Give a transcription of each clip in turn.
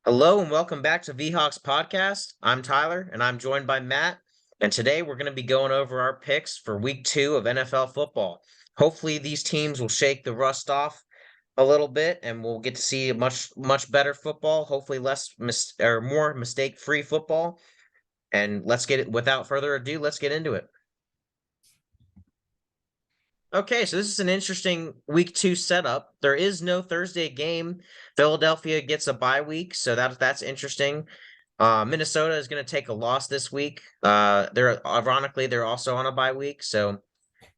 Hello and welcome back to VHawks Podcast. I'm Tyler and I'm joined by Matt. And today we're going to be going over our picks for week 2 of NFL football. Hopefully these teams will shake the rust off a little bit and we'll get to see a much better football, hopefully more mistake-free football. And let's get it without further ado, let's get into it. Okay, so this is an interesting week 2 setup. There is no Thursday game. Philadelphia gets a bye week, so that's interesting. Minnesota is going to take a loss this week. They're also on a bye week, so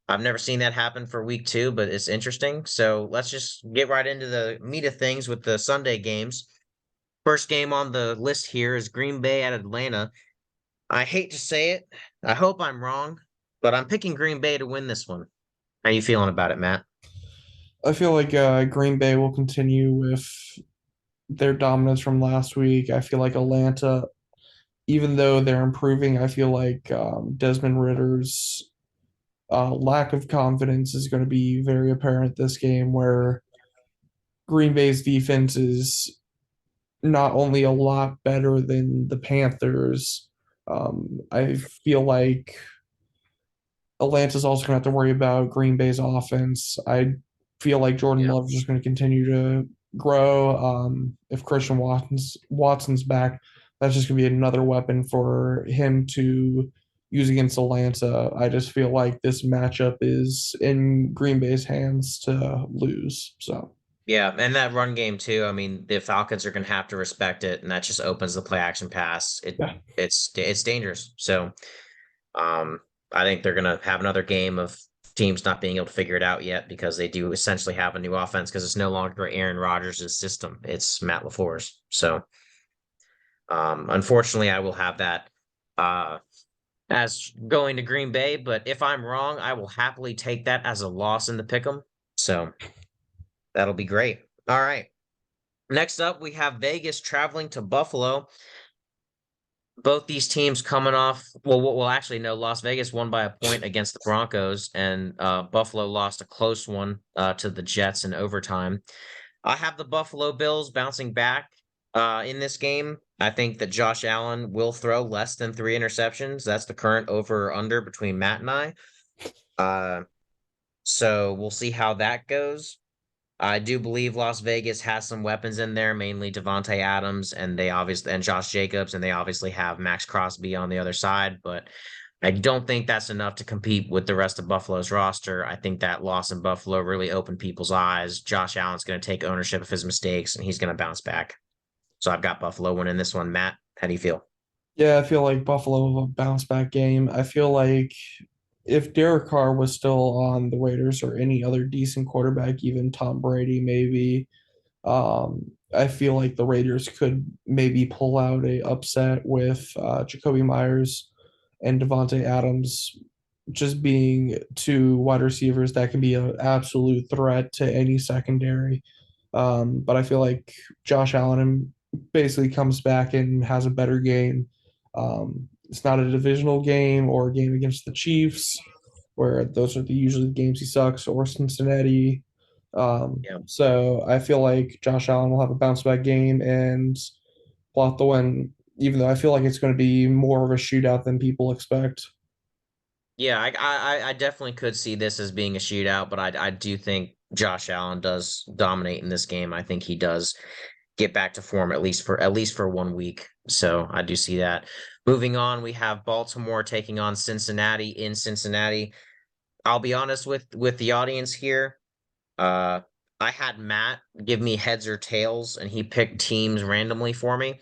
I've never seen that happen for week 2, but it's interesting. So let's just get right into the meat of things with the Sunday games. First game on the list here is Green Bay at Atlanta. I hate to say it. I hope I'm wrong, but I'm picking Green Bay to win this one. How you feeling about it, Matt? I feel like Green Bay will continue with their dominance from last week. I feel like Atlanta, even though they're improving, I feel like Desmond Ritter's lack of confidence is going to be very apparent this game, where Green Bay's defense is not only a lot better than the Panthers. I feel like Atlanta's also going to have to worry about Green Bay's offense. I feel like Jordan Yeah. Love is just going to continue to grow. If Christian Watson's back, that's just going to be another weapon for him to use against Atlanta. I just feel like this matchup is in Green Bay's hands to lose. So Yeah, and that run game too. I mean, the Falcons are going to have to respect it, and that just opens the play action pass. yeah, It's dangerous. So, um, I think they're going to have another game of teams not being able to figure it out yet because they do essentially have a new offense because it's no longer Aaron Rodgers' system. It's Matt LaFleur's. So, unfortunately, I will have that uh as going to Green Bay. But if I'm wrong, I will happily take that as a loss in the pick'em. So that'll be great. All right. Next up, we have Vegas traveling to Buffalo. Both these teams coming off. Actually, no. Las Vegas won by a point against the Broncos, and Buffalo lost a close one to the Jets in overtime. I have the Buffalo Bills bouncing back in this game. I think that Josh Allen will throw less than 3 interceptions. That's the current over or under between Matt and I. Uh, so we'll see how that goes. I do believe Las Vegas has some weapons in there, mainly Devontae Adams and Josh Jacobs, and they obviously have Max Crosby on the other side, but I don't think that's enough to compete with the rest of Buffalo's roster. I think that loss in Buffalo really opened people's eyes. Josh Allen's going to take ownership of his mistakes and he's going to bounce back. So I've got Buffalo winning this one. Matt, how do you feel? yeah, I feel like Buffalo will bounce back game. I feel like if Derek Carr was still on the Raiders or any other decent quarterback, even Tom Brady, maybe. I feel like the Raiders could maybe pull out a upset with Jacoby Myers and Devontae Adams just being two wide receivers that can be an absolute threat to any secondary. But I feel like Josh Allen basically comes back and has a better game. It's not a divisional game or a game against the Chiefs, where those are usually the games he sucks, or Cincinnati. Yeah. So I feel like Josh Allen will have a bounce back game and pull out the win, even though I feel like it's going to be more of a shootout than people expect. Yeah, I definitely could see this as being a shootout, but I do think Josh Allen does dominate in this game. I think he does get back to form at least for 1 week. So I do see that. Moving on, we have Baltimore taking on Cincinnati in Cincinnati. I'll be honest with the audience here. Uh, I had Matt give me heads or tails, and he picked teams randomly for me,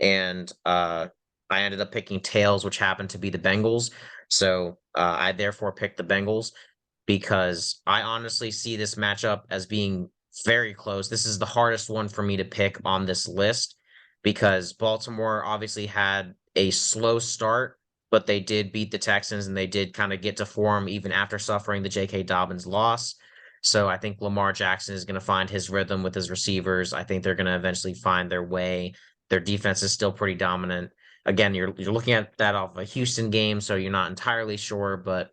and I ended up picking tails, which happened to be the Bengals. So I therefore picked the Bengals because I honestly see this matchup as being very close. This is the hardest one for me to pick on this list because Baltimore obviously had a slow start, but they did beat the Texans and they did kind of get to form even after suffering the J.K. Dobbins loss. So I think Lamar Jackson is going to find his rhythm with his receivers. I think they're going to eventually find their way. Their defense is still pretty dominant. Again, you're looking at that off a Houston game, so you're not entirely sure, but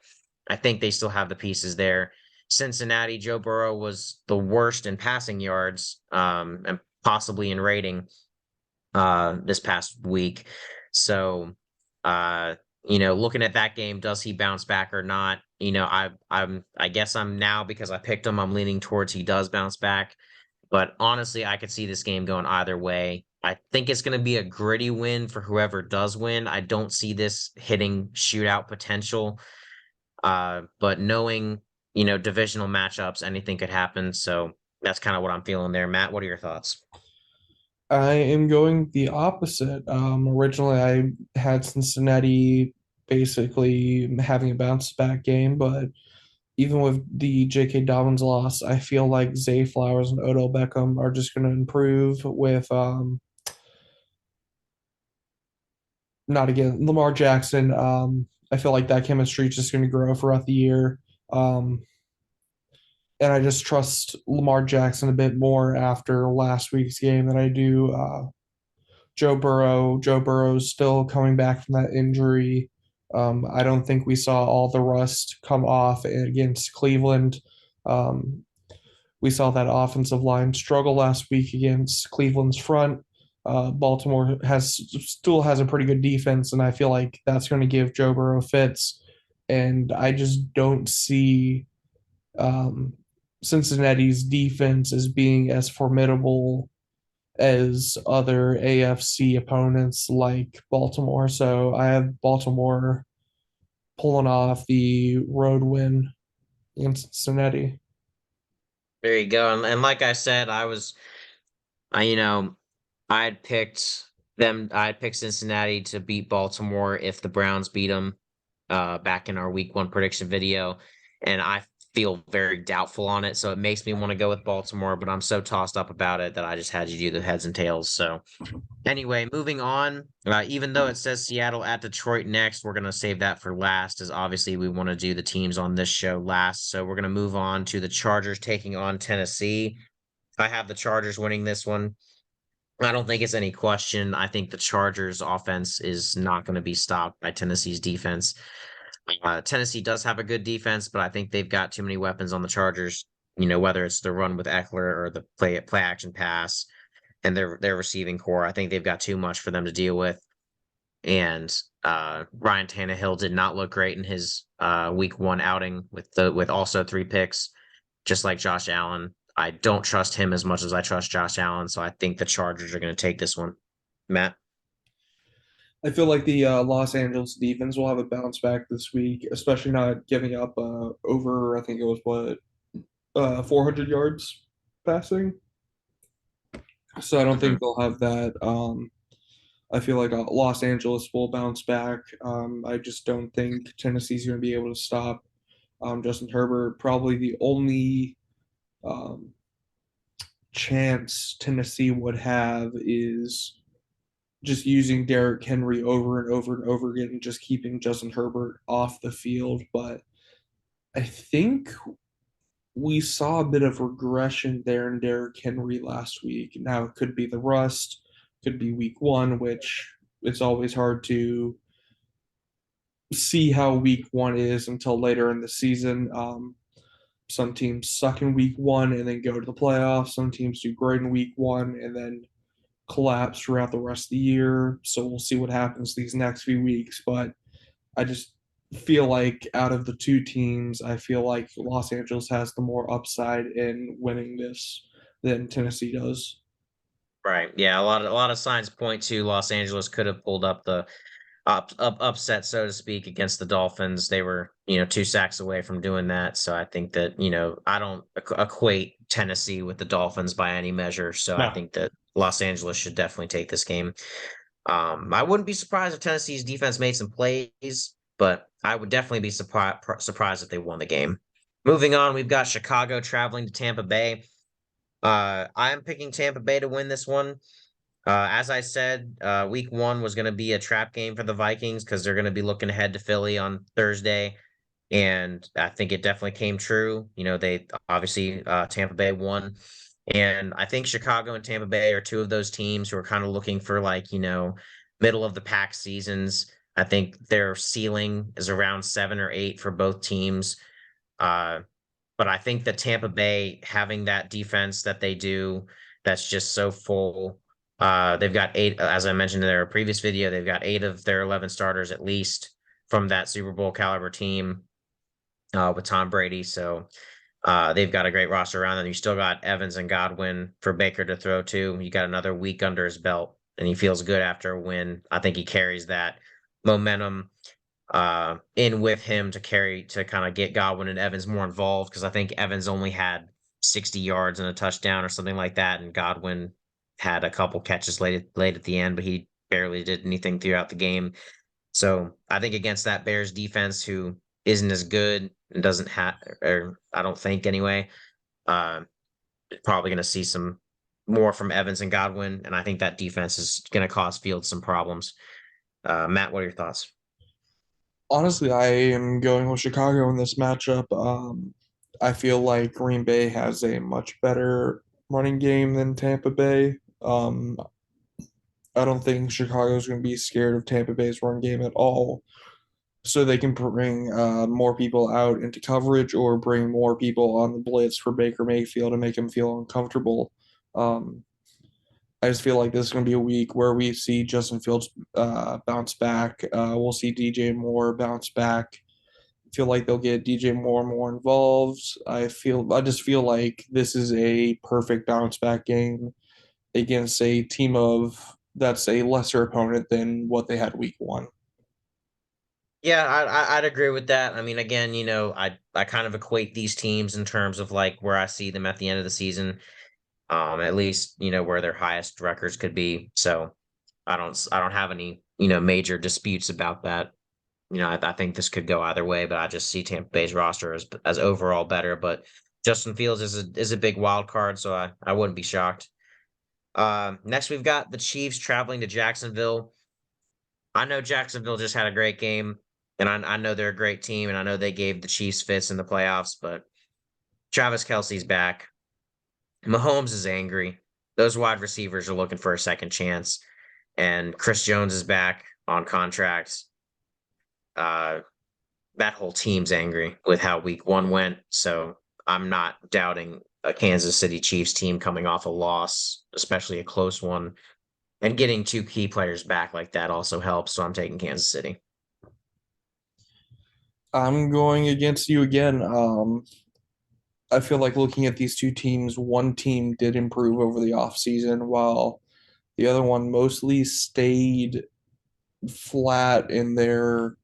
I think they still have the pieces there. Cincinnati, Joe Burrow was the worst in passing yards, and possibly in rating. this past week. So, uh, looking at that game, does he bounce back or not? I guess I'm now because I picked him, I'm leaning towards he does bounce back. But honestly, I could see this game going either way. I think it's going to be a gritty win for whoever does win. I don't see this hitting shootout potential. But knowing, divisional matchups, anything could happen. So that's kind of what I'm feeling there. Matt, what are your thoughts? I am going the opposite. Originally, I had Cincinnati basically having a bounce back game, but even with the J.K. Dobbins loss, I feel like Zay Flowers and Odell Beckham are just going to improve with not again Lamar Jackson. I feel like that chemistry is just going to grow throughout the year. Um, and I just trust Lamar Jackson a bit more after last week's game than I do Joe Burrow. Joe Burrow's still coming back from that injury. I don't think we saw all the rust come off against Cleveland. Um, we saw that offensive line struggle last week against Cleveland's front. Baltimore still has a pretty good defense, and I feel like that's going to give Joe Burrow fits. And I just don't see um, Cincinnati's defense as being as formidable as other AFC opponents like Baltimore. So I have Baltimore pulling off the road win in Cincinnati. There you go. And like I said, I, you know, I had picked I had picked Cincinnati to beat Baltimore if the Browns beat them back in our week one prediction video. And I feel very doubtful on it. So it makes me want to go with Baltimore, but I'm so tossed up about it that I just had you do the heads and tails. So anyway, moving on. Even though it says Seattle at Detroit next, we're gonna save that for last, as obviously we want to do the teams on this show last. So we're gonna move on to the Chargers taking on Tennessee. I have the Chargers winning this one. I don't think it's any question. I think the Chargers offense is not going to be stopped by Tennessee's defense. Tennessee does have a good defense, but I think they've got too many weapons on the Chargers. Whether it's the run with Eckler or the play action pass and their receiving core, I think they've got too much for them to deal with. And Ryan Tannehill did not look great in his week one outing with also 3 picks, just like Josh Allen. I don't trust him as much as I trust Josh Allen, so I think the Chargers are going to take this one. Matt? I feel like the Los Angeles defense will have a bounce back this week, especially not giving up over, I think it was 400 yards passing. So I don't think Mhm. they'll have that. I feel like Los Angeles will bounce back. I just don't think Tennessee's going to be able to stop Justin Herbert. Probably the only um, chance Tennessee would have is just using Derrick Henry over and over and over again and just keeping Justin Herbert off the field. But I think we saw a bit of regression there in Derrick Henry last week. Now it could be the rust, could be week one, which it's always hard to see how week one is until later in the season. Some teams suck in week one and then go to the playoffs. Some teams do great in week one and then collapse throughout the rest of the year. So we'll see what happens these next few weeks. But I just feel like out of the two teams, I feel like Los Angeles has the more upside in winning this than Tennessee does. Right. Yeah, a lot of signs point to Los Angeles could have pulled up the upset, so to speak, against the Dolphins. They were, 2 sacks away from doing that. So I think that, I don't equate Tennessee with the Dolphins by any measure. So I No. think that Los Angeles should definitely take this game. I wouldn't be surprised if Tennessee's defense made some plays, but I would definitely be surprised if they won the game. Moving on, we've got Chicago traveling to Tampa Bay. I'm picking Tampa Bay to win this one. As I said, week one was going to be a trap game for the Vikings because they're going to be looking ahead to Philly on Thursday. And I think it definitely came true. They obviously, Tampa Bay won. And I think Chicago and Tampa Bay are two of those teams who are kind of looking for like, middle of the pack seasons. I think their ceiling is around 7 or 8 for both teams. Uh, but I think that Tampa Bay having that defense that they do, that's just so full. They've got eight, as I mentioned in their previous video, they've got eight of their 11 starters at least from that Super Bowl caliber team with Tom Brady. So they've got a great roster around them. You still got Evans and Godwin for Baker to throw to. You got another week under his belt, and he feels good after a win. I think he carries that momentum in with him to carry to kind of get Godwin and Evans more involved because I think Evans only had 60 yards and a touchdown or something like that, and Godwin had a couple catches late at the end, but he barely did anything throughout the game. So I think against that Bears defense, who isn't as good and doesn't have, or I don't think anyway, uh, probably going to see some more from Evans and Godwin, and I think that defense is going to cause Fields some problems. Matt, what are your thoughts? Honestly, I am going with Chicago in this matchup. I feel like Green Bay has a much better running game than Tampa Bay. I don't think Chicago's going to be scared of Tampa Bay's run game at all. So they can bring more people out into coverage or bring more people on the blitz for Baker Mayfield to make him feel uncomfortable. Um, I just feel like this is going to be a week where we see Justin Fields bounce back. We'll see DJ Moore bounce back. I feel like they'll get DJ Moore more involved. I just feel like this is a perfect bounce back game against a team of that's a lesser opponent than what they had week one. Yeah, I'd agree with that. I mean, again, I kind of equate these teams in terms of like where I see them at the end of the season. At least where their highest records could be. So I don't have any major disputes about that. I think this could go either way, but I just see Tampa Bay's roster as overall better. But Justin Fields is a big wild card, so I wouldn't be shocked. Next we've got the Chiefs traveling to Jacksonville. I know Jacksonville just had a great game, and I know they're a great team, and I know they gave the Chiefs fits in the playoffs, but Travis Kelsey's back. Mahomes is angry. Those wide receivers are looking for a second chance, and Chris Jones is back on contract. Uh, that whole team's angry with how week one went. So I'm not doubting a Kansas City Chiefs team coming off a loss, especially a close one, and getting two key players back like that also helps. So I'm taking Kansas City. I'm going against you again. I feel like looking at these two teams, one team did improve over the offseason while the other one mostly stayed flat in their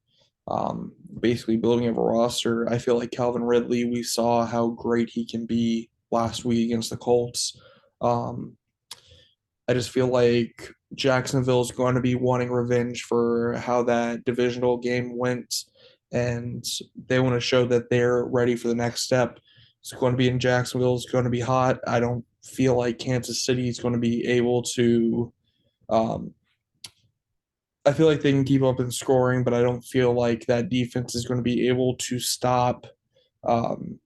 basically building of a roster. I feel like Calvin Ridley, we saw how great he can be last week against the Colts. Um, I just feel like Jacksonville's going to be wanting revenge for how that divisional game went, and they want to show that they're ready for the next step. It's going to be in Jacksonville. It's going to be hot. I don't feel like Kansas City is going to be able to. Um, I feel like they can keep up in scoring, but I don't feel like that defense is going to be able to stop um,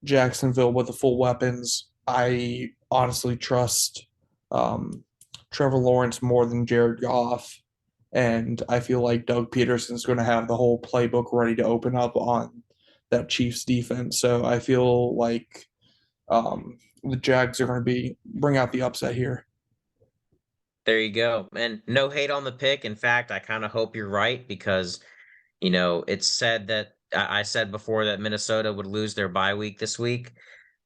Jacksonville with the full weapons. I honestly trust um, Trevor Lawrence more than Jared Goff. And I feel like Doug Peterson's going to have the whole playbook ready to open up on that Chiefs defense. So I feel like the Jags are going to be bring out the upset here. There you go. And no hate on the pick. In fact, I kind of hope you're right because, it's said that I said before that Minnesota would lose their bye week this week.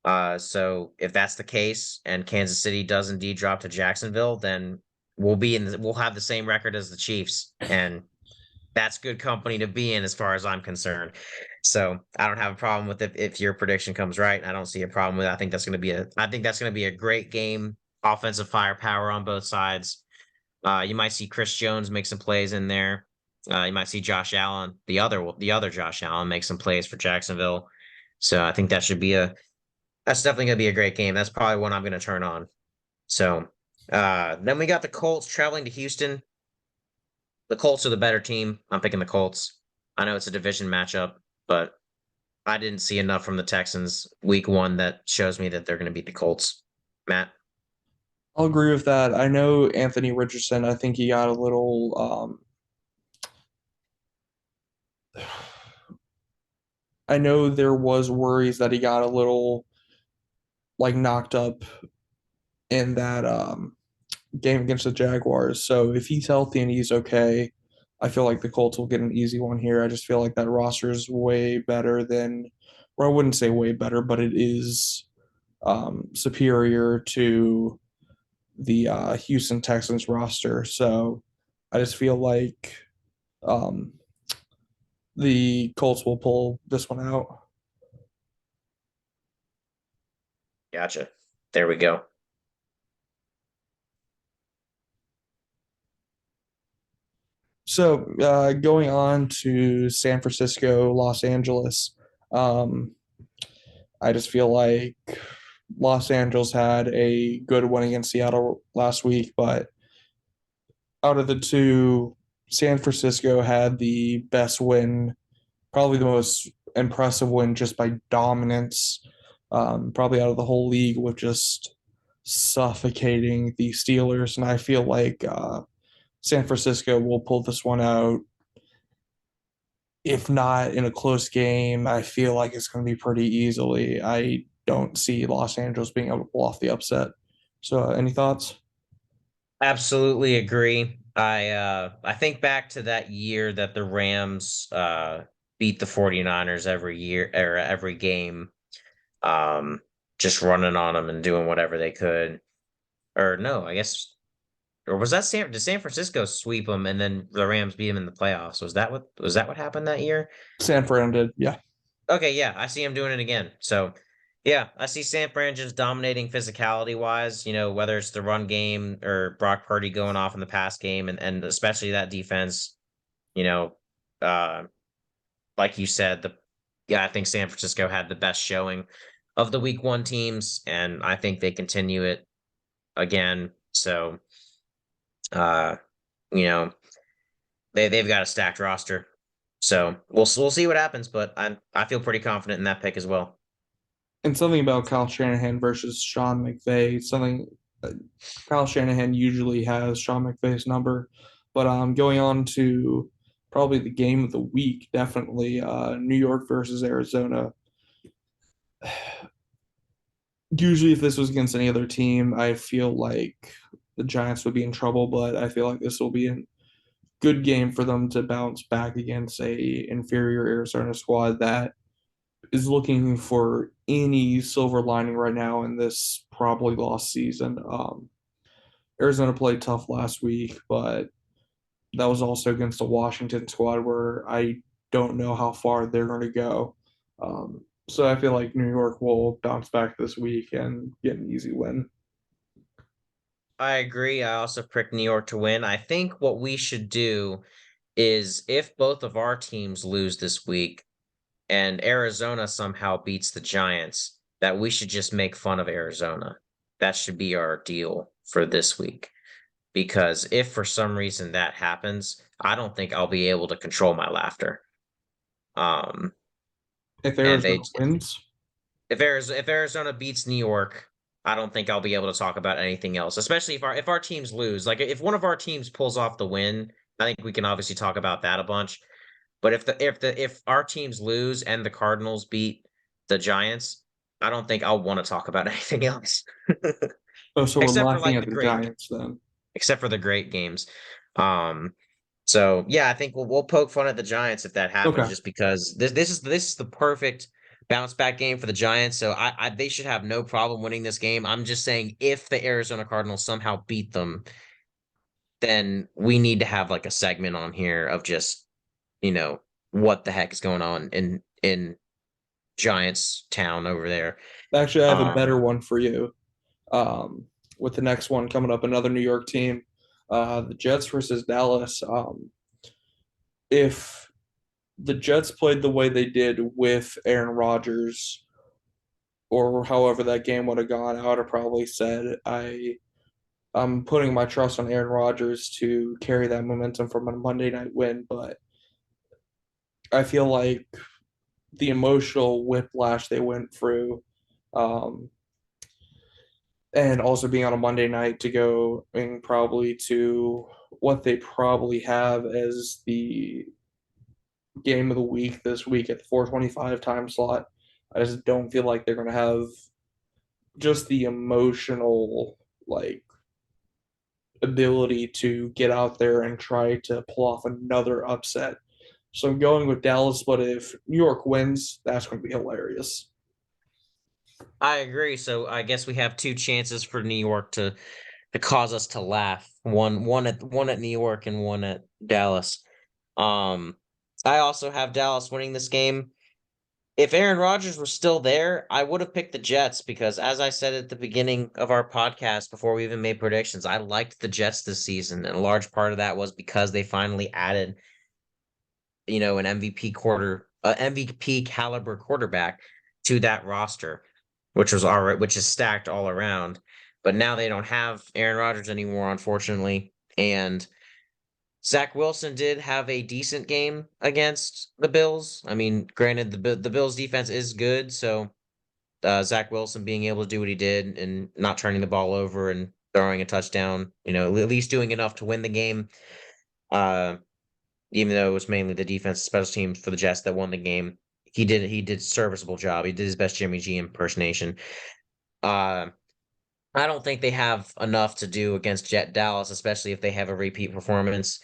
So if that's the case and Kansas City does indeed drop to Jacksonville, then we'll have the same record as the Chiefs. And that's good company to be in as far as I'm concerned. So I don't have a problem with it if your prediction comes right. I don't see a problem with it. I think that's gonna be a great game. Offensive firepower on both sides. You might see Chris Jones make some plays in there. You might see Josh Allen, the other Josh Allen, make some plays for Jacksonville. So I think that's definitely gonna be a great game. That's probably one I'm gonna turn on. So then we got the Colts traveling to Houston. The Colts are the better team. I'm picking the Colts. I know it's a division matchup, but I didn't see enough from the Texans week one that shows me that they're going to beat the Colts. Matt? I'll agree with that. I know Anthony Richardson. I think he got a little. I know there was worries that he got a little like knocked up in that game against the Jaguars. So if he's healthy and he's okay, I feel like the Colts will get an easy one here. I just feel like that roster is way better than, or I wouldn't say way better, but it is superior to the Houston Texans roster. So I just feel like um, the Colts will pull this one out. Gotcha. There we go. So going on to San Francisco, Los Angeles, um, I just feel like Los Angeles had a good win against Seattle last week, but out of the two, San Francisco had the best win, probably the most impressive win just by dominance, probably out of the whole league with just suffocating the Steelers. And I feel like San Francisco will pull this one out. If not in a close game, I feel like it's going to be pretty easily. I don't see Los Angeles being able to pull off the upset. So, any thoughts? Absolutely agree. I think back to that year that the Rams beat the 49ers every year or every game, um just running on them and doing whatever they could. Or no, I guess, or was that did San Francisco sweep them and then the Rams beat them in the playoffs? Was that what happened that year? San Fran did, yeah. Okay, yeah, I see him doing it again. So, yeah, I see San Fran just dominating physicality wise, whether it's the run game or Brock Purdy going off in the pass game, and especially that defense, you know, uh, like you said, I think San Francisco had the best showing of the week one teams, and I think they continue it again. So, uh, you know, they've got a stacked roster. So we'll see what happens, but I feel pretty confident in that pick as well. And something about Kyle Shanahan versus Sean McVay, something Kyle Shanahan usually has Sean McVay's number. But going on to probably the game of the week, definitely New York versus Arizona. Usually, if this was against any other team, I feel like the Giants would be in trouble, but I feel like this will be a good game for them to bounce back against a inferior Arizona squad that is looking for any silver lining right now in this probably lost season. Arizona played tough last week, but that was also against the Washington squad where I don't know how far they're going to go. So I feel like New York will bounce back this week and get an easy win. I agree. I also picked New York to win. I think what we should do is if both of our teams lose this week and Arizona somehow beats the Giants, that we should just make fun of Arizona. That should be our deal for this week. Because if for some reason that happens, I don't think I'll be able to control my laughter. Um, If and Arizona they wins, if Arizona beats New York, I don't think I'll be able to talk about anything else, especially if our teams lose. Like if one of our teams pulls off the win, I think we can obviously talk about that a bunch. But if our teams lose and the Cardinals beat the Giants, I don't think I'll want to talk about anything else. oh, so we're except for laughing like at the Giants then. except for the great games. Um so yeah, I think we'll poke fun at the Giants if that happens, Okay. just because this is the perfect bounce back game for the Giants. So I they should have no problem winning this game. I'm just saying if the Arizona Cardinals somehow beat them, then we need to have like a segment on here of just, what the heck is going on in Giants town over there. Actually, I have a Um better one for you. With the next one coming up, another New York team, the Jets versus Dallas. If the Jets played the way they did with Aaron Rodgers, or however that game would have gone, I would have probably said I'm putting my trust on Aaron Rodgers to carry that momentum from a Monday night win. But I feel like the emotional whiplash they went through, um, and also being on a Monday night to go and probably to what they probably have as the game of the week this week at the 4:25 time slot. I just don't feel like they're going to have just the emotional like ability to get out there and try to pull off another upset. So I'm going with Dallas, but if New York wins, that's going to be hilarious. I agree. So I guess we have two chances for New York to cause us to laugh. One at New York and one at Dallas. Um, I also have Dallas winning this game. If Aaron Rodgers was still there, I would have picked the Jets because, as I said at the beginning of our podcast before we even made predictions, I liked the Jets this season, and a large part of that was because they finally added, an MVP caliber quarterback to that roster, which is stacked all around. But now they don't have Aaron Rodgers anymore, unfortunately, and Zach Wilson did have a decent game against the Bills. I mean, granted, the Bills defense is good, so Zach Wilson being able to do what he did and not turning the ball over and throwing a touchdown, at least doing enough to win the game. Uh, Even though it was mainly the defense, special teams for the Jets that won the game, he did serviceable job. He did his best Jimmy G impersonation. Uh, I don't think they have enough to do against Jet Dallas, especially if they have a repeat performance.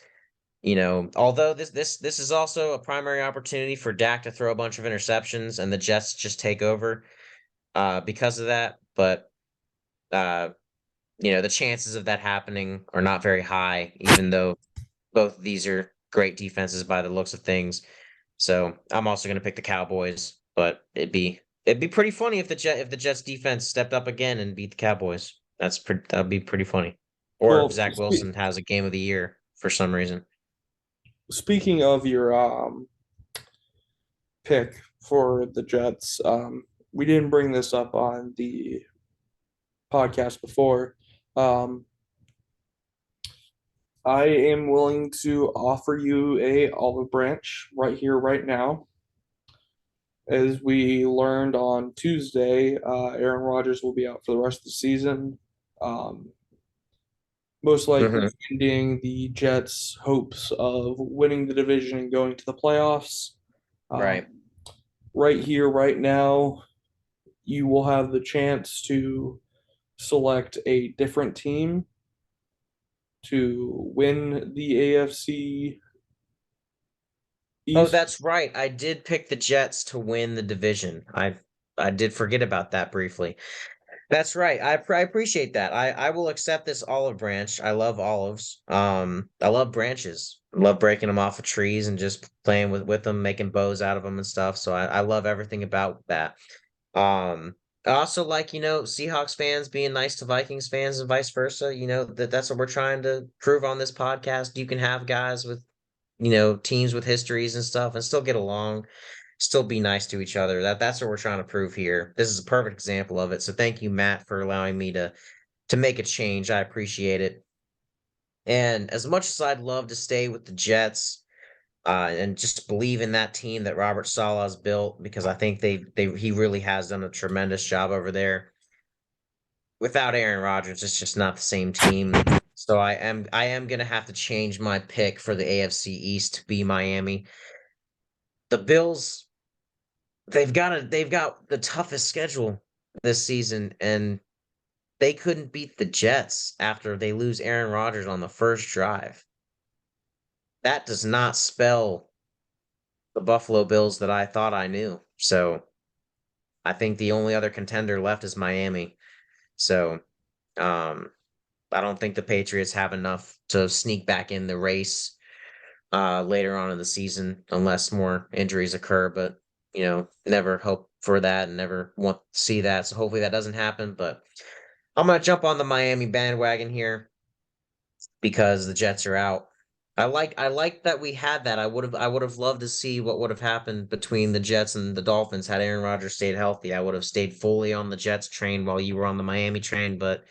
Although this is also a primary opportunity for Dak to throw a bunch of interceptions and the Jets just take over because of that. But uh, the chances of that happening are not very high, even though both of these are great defenses by the looks of things. So I'm also going to pick the Cowboys, but it'd be pretty funny if the Jets defense stepped up again and beat the Cowboys. That'd be pretty funny. Or if Well, Zach Wilson has a game of the year for some reason. speaking of your pick for the Jets, we didn't bring this up on the podcast before. Um, I am willing to offer you a olive branch right here, right now. As we learned on Tuesday, Aaron Rodgers will be out for the rest of the season, um, most likely Hmm. ending the Jets' hopes of winning the division and going to the playoffs. Um, Right. right here, right now, you will have the chance to select a different team to win the AFC Oh, East. that's right. I did pick the Jets to win the division. I did forget about that briefly. That's right. I appreciate that. I will accept this olive branch. I love olives. I love branches. I love breaking them off of trees and just playing with them, making bows out of them and stuff. So I love everything about that. Um, I also like, Seahawks fans being nice to Vikings fans and vice versa. That's what we're trying to prove on this podcast. You can have guys with, teams with histories and stuff and still get along, still be nice to each other. That's what we're trying to prove here. This is a perfect example of it. So thank you, Matt, for allowing me to make a change. I appreciate it. And as much as I'd love to stay with the Jets, and just believe in that team that Robert Saleh has built because I think he really has done a tremendous job over there. Without Aaron Rodgers, it's just not the same team. So I am gonna have to change my pick for the AFC East to be Miami. The Bills, they've got the toughest schedule this season, and they couldn't beat the Jets after they lose Aaron Rodgers on the first drive. That does not spell the Buffalo Bills that I thought I knew. So I think the only other contender left is Miami. So um, I don't think the Patriots have enough to sneak back in the race later on in the season unless more injuries occur. But never hope for that and never want to see that. So hopefully that doesn't happen. But I'm gonna jump on the Miami bandwagon here because the Jets are out. I like that we had that. I would have loved to see what would have happened between the Jets and the Dolphins had Aaron Rodgers stayed healthy. I would have stayed fully on the Jets train while you were on the Miami train, but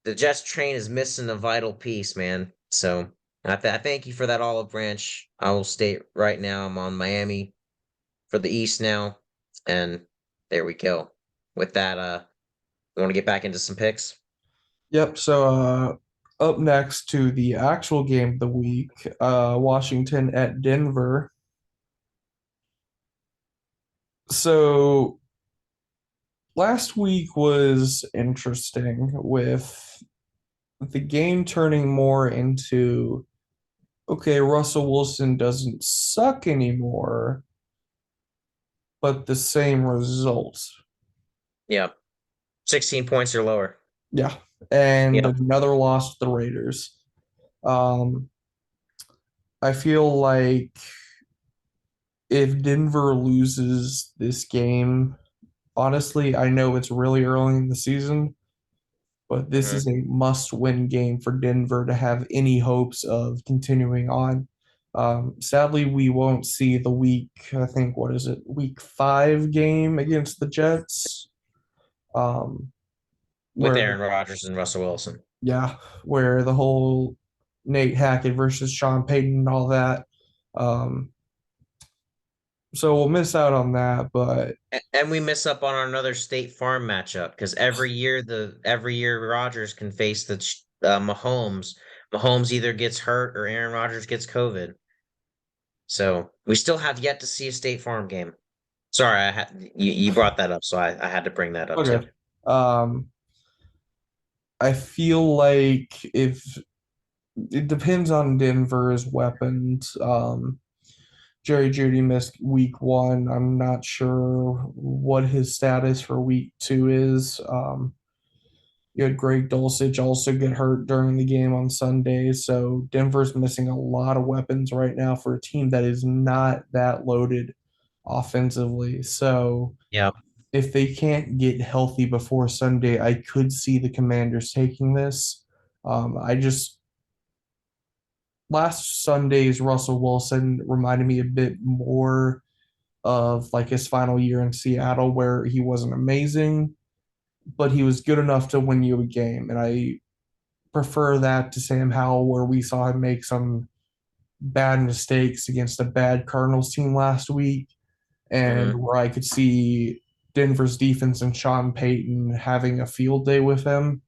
the Jets train is missing a vital piece, man. So I thank you for that olive branch. I will state right now I'm on Miami for the East now, and there we go. With that, we want to get back into some picks. Yep. So up next to the actual game of the week, Washington at Denver. So last week was interesting with the game turning more into, okay, Russell Wilson doesn't suck anymore, but the same results. Yeah. 16 points or lower. Yeah. And Yep. another loss to the Raiders. Um, I feel like if Denver loses this game, honestly, I know it's really early in the season, but this Hmm. is a must-win game for Denver to have any hopes of continuing on. Sadly, we won't see the I think, what is it, week 5 game against the Jets, um, With where, Aaron Rodgers and Russell Wilson. yeah, where the whole Nate Hackett versus Sean Payton and all that. Um, so we'll miss out on that, but And we miss up on another State Farm matchup because every year Rodgers can face the Mahomes. Mahomes either gets hurt or Aaron Rodgers gets COVID. So we still have yet to see a State Farm game. Sorry, you brought that up, so I had to bring that up too. okay. Um, I feel like if it depends on Denver's weapons. Jerry Judy missed week 1. I'm not sure what his status for week 2 is. You had Greg Dulcich also get hurt during the game on Sunday. So Denver's missing a lot of weapons right now for a team that is not that loaded offensively. So Yeah. if they can't get healthy before Sunday, I could see the Commanders taking this. I just last Sunday's Russell Wilson reminded me a bit more of like his final year in Seattle, where he wasn't amazing, but he was good enough to win you a game. And I prefer that to Sam Howell, where we saw him make some bad mistakes against a bad Cardinals team last week, and Hmm. where I could see Denver's defense and Sean Payton having a field day with him.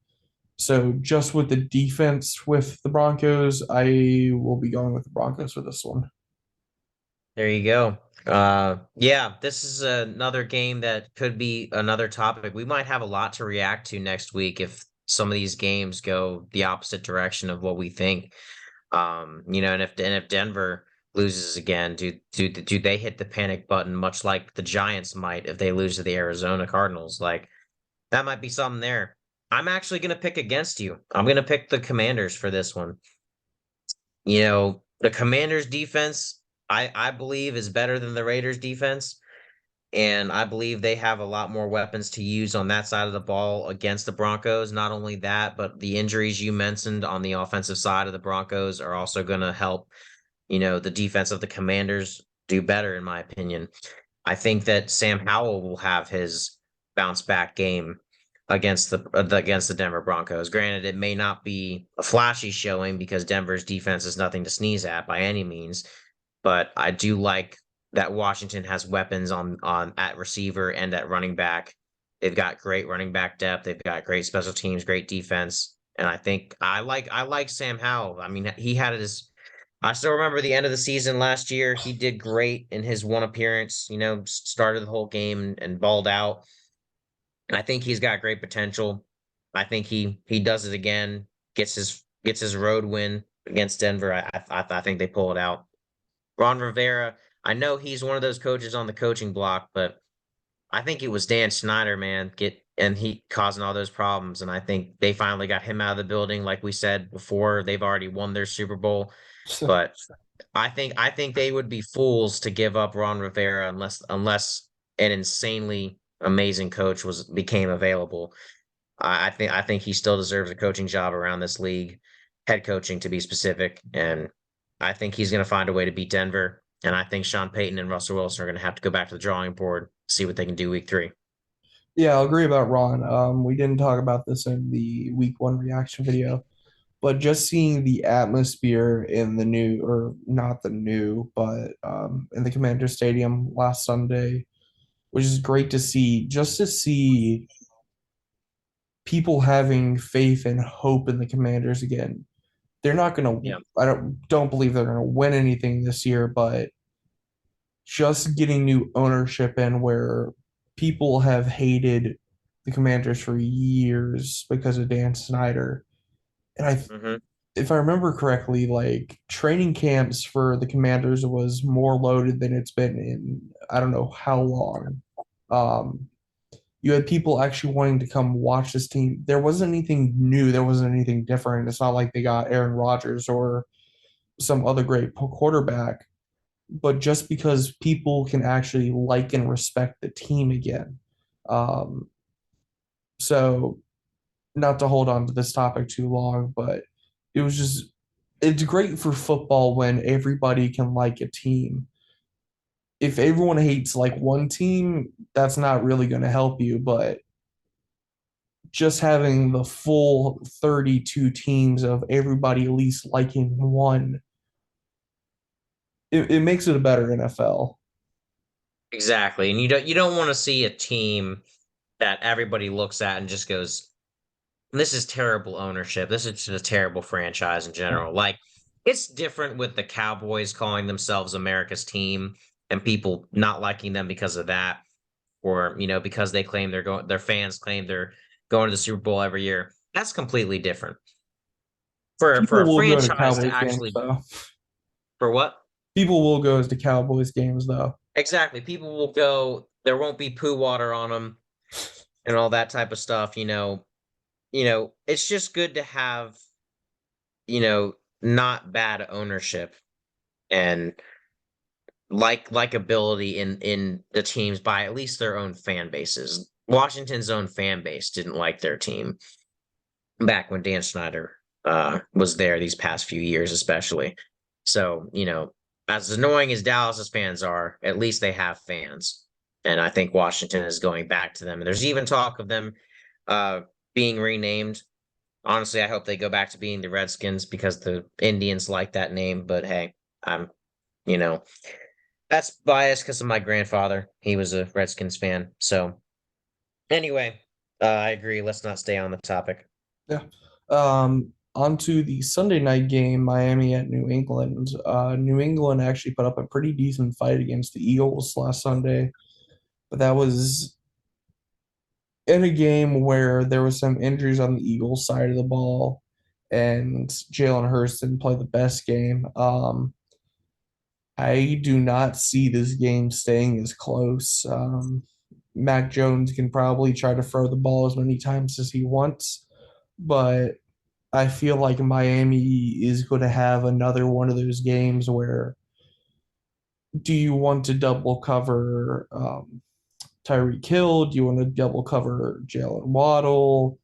So just with the defense with the Broncos, I will be going with the Broncos for this one. There you go. Yeah, this is another game that could be another topic. We might have a lot to react to next week if some of these games go the opposite direction of what we think. And if Denver loses again, do they hit the panic button much like the Giants might if they lose to the Arizona Cardinals? Like that might be something there. I'm actually gonna pick against you. I'm gonna pick the Commanders for this one. The Commanders defense, I believe is better than the Raiders defense. And I believe they have a lot more weapons to use on that side of the ball against the Broncos. Not only that, but the injuries you mentioned on the offensive side of the Broncos are also going to help, the defense of the Commanders do better, in my opinion. I think that Sam Howell will have his bounce back game against the Denver Broncos. Granted, it may not be a flashy showing because Denver's defense is nothing to sneeze at by any means, but I do like that Washington has weapons on at receiver and at running back. They've got great running back depth. They've got great special teams, great defense, and I think I like Sam Howell. I mean, he had his. I still remember the end of the season last year. He did great in his one appearance. Started the whole game and balled out. I think he's got great potential. I think he does it again. Gets his road win against Denver. I think they pull it out. Ron Rivera, I know he's one of those coaches on the coaching block, but I think it was Dan Snyder, man, he causing all those problems. And I think they finally got him out of the building. Like we said before, they've already won their Super Bowl. But I think they would be fools to give up Ron Rivera unless an insanely amazing coach became available. I think he still deserves a coaching job around this league, head coaching to be specific, and I think he's going to find a way to beat Denver. And I think Sean Payton and Russell Wilson are going to have to go back to the drawing board, see what they can do week 3. Yeah, I'll agree about Ron. We didn't talk about this in the week 1 reaction video, but just seeing the atmosphere in the new, or not the new, but in the Commander Stadium last Sunday, which is great to see, just to see people having faith and hope in the Commanders again. They're not gonna, Yeah. I don't believe they're gonna win anything this year, but just getting new ownership in, where people have hated the Commanders for years because of Dan Snyder. And Hmm. if I remember correctly, like training camps for the Commanders was more loaded than it's been in I don't know how long. Um, you had people actually wanting to come watch this team. There wasn't anything new. There wasn't anything different. It's not like they got Aaron Rodgers or some other great quarterback, but just because people can actually like and respect the team again. Um, so not to hold on to this topic too long, but it was just it's great for football when everybody can like a team. If everyone hates like one team, that's not really going to help you, but just having the full 32 teams of everybody at least liking one, it makes it a better NFL. Exactly. And you don't want to see a team that everybody looks at and just goes, this is terrible ownership. This is just a terrible franchise in general. Like it's different with the Cowboys calling themselves America's team and people not liking them because of that, or because they claim they're going, their fans claim they're going to the Super Bowl every year. That's completely different. For People a will go to franchise to Cowboys games actually though. for what? People will go to Cowboys games though. Exactly. People will go, there won't be poo water on them and all that type of stuff, it's just good to have, not bad ownership and likability in the teams by at least their own fan bases. Washington's own fan base didn't like their team back when Dan Snyder was there these past few years, especially. So, as annoying as Dallas's fans are, at least they have fans. And I think Washington is going back to them. And there's even talk of them uh being renamed. Honestly, I hope they go back to being the Redskins because the Indians like that name. But hey, I'm, you know, that's biased because of my grandfather. He was a Redskins fan. So anyway, I agree. Let's not stay on the topic. Yeah. On to the Sunday night game, Miami at New England. New England actually put up a pretty decent fight against the Eagles last Sunday, but that was in a game where there was some injuries on the Eagles side of the ball, and Jalen Hurts didn't play the best game. I do not see this game staying as close. Mac Jones can probably try to throw the ball as many times as he wants, but I feel like Miami is going to have another one of those games where do you want to double cover Tyreek Hill? Do you want to double cover Jalen Waddle?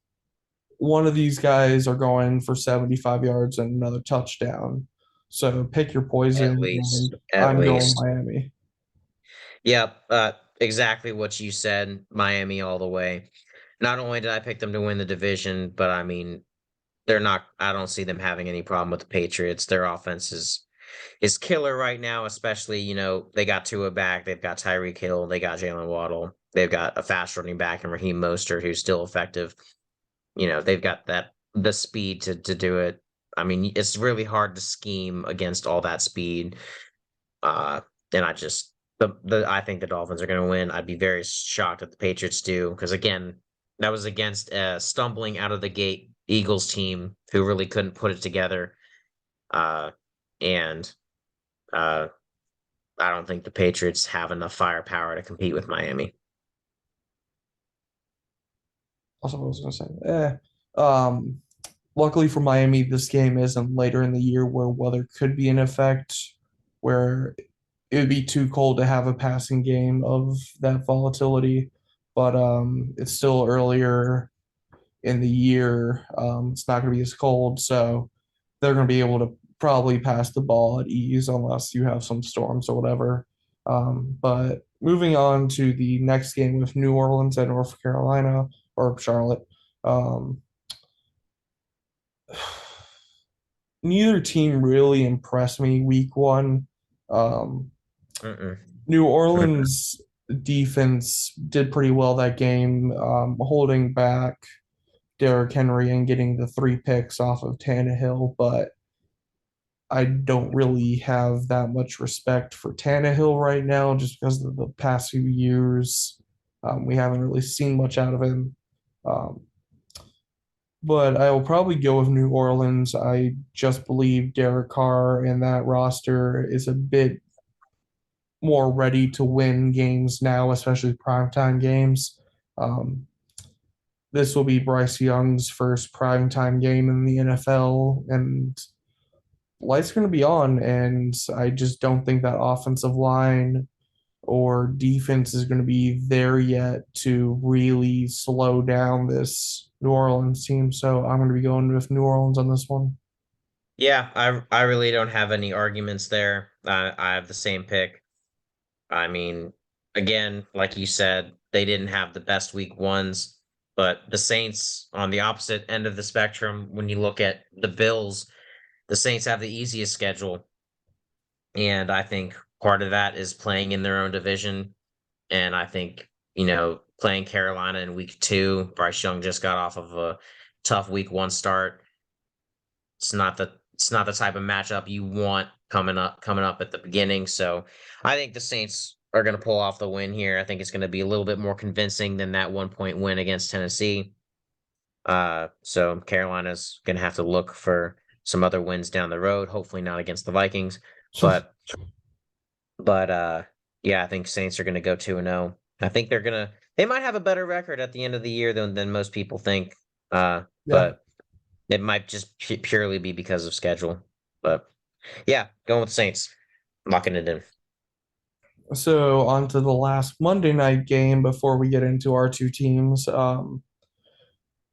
One of these guys are going for 75 yards and another touchdown. So pick your At poison, least, and at I'm going least. Miami. Yep, exactly what you said. Miami all the way. Not only did I pick them to win the division, but I mean, they're not. I don't see them having any problem with the Patriots. Their offense is killer right now, especially, they got Tua back, they've got Tyreek Hill, they got Jalen Waddle, they've got a fast running back and Raheem Mostert who's still effective. They've got the speed to do it. I mean, it's really hard to scheme against all that speed. Uh, and I think the Dolphins are going to win. I'd be very shocked if the Patriots do because again, that was against a stumbling out of the gate Eagles team who really couldn't put it together. Uh, and uh, I don't think the Patriots have enough firepower to compete with Miami. Also, what I was going to say, um, luckily for Miami, this game isn't later in the year where weather could be in effect, where it would be too cold to have a passing game of that volatility. But it's still earlier in the year. It's not going to be as cold, so they're going to be able to probably pass the ball at ease unless you have some storms or whatever. But moving on to the next game with New Orleans and North Carolina or Charlotte. Um, Neither team really impressed me week one. Um, Mm-mm. New Mm-mm. Orleans defense did pretty well that game, holding back Derrick Henry and getting the three picks off of Tannehill, but I don't really have that much respect for Tannehill right now just because of the past few years. We haven't really seen much out of him. Um, but I will probably go with New Orleans. I just believe Derek Carr and that roster is a bit more ready to win games now, especially primetime games. Um, this will be Bryce Young's first primetime game in the NFL, and light's going to be on. And I just don't think that offensive line or defense is going to be there yet to really slow down this New Orleans team. So I'm going to be going with New Orleans on this one. Yeah, I really don't have any arguments there. I have the same pick. I mean, again, like you said, they didn't have the best week ones, but the Saints on the opposite end of the spectrum, when you look at the Bills, the Saints have the easiest schedule. And I think part of that is playing in their own division. And I think, playing Carolina in week two, Bryce Young just got off of a tough week one start. It's not the type of matchup you want coming up at the beginning. So I think the Saints are going to pull off the win here. I think it's going to be a little bit more convincing than that 1 point win against Tennessee. So Carolina's going to have to look for some other wins down the road. Hopefully not against the Vikings, but yeah, I think Saints are going to go 2-0. I think they might have a better record at the end of the year than most people think. Yeah. But it might just purely be because of schedule. But yeah, going with Saints, locking it in. So on to the last Monday night game before we get into our two teams.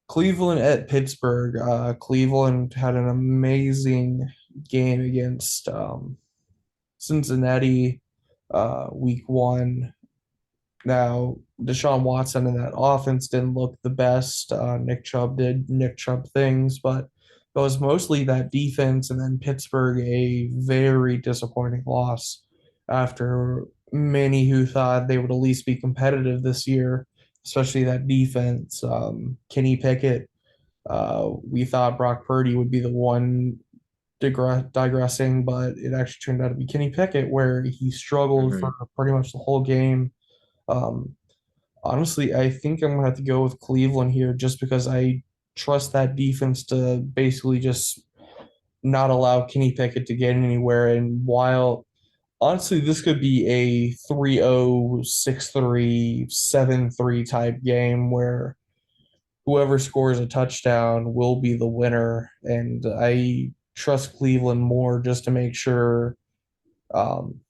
Cleveland at Pittsburgh. Cleveland had an amazing game against Cincinnati week one. Now, Deshaun Watson and that offense didn't look the best. Nick Chubb did Nick Chubb things, but it was mostly that defense, and then Pittsburgh, a very disappointing loss after many who thought they would at least be competitive this year, especially that defense. Kenny Pickett, we thought Brock Purdy would be the one digressing, but it actually turned out to be Kenny Pickett, where he struggled for Hmm. pretty much the whole game. Um, Honestly, I think I'm gonna have to go with Cleveland here just because I trust that defense to basically just not allow Kenny Pickett to get anywhere. And while honestly, this could be a 3-0, 6-3, 7-3 type game where whoever scores a touchdown will be the winner. And I trust Cleveland more just to make sure um,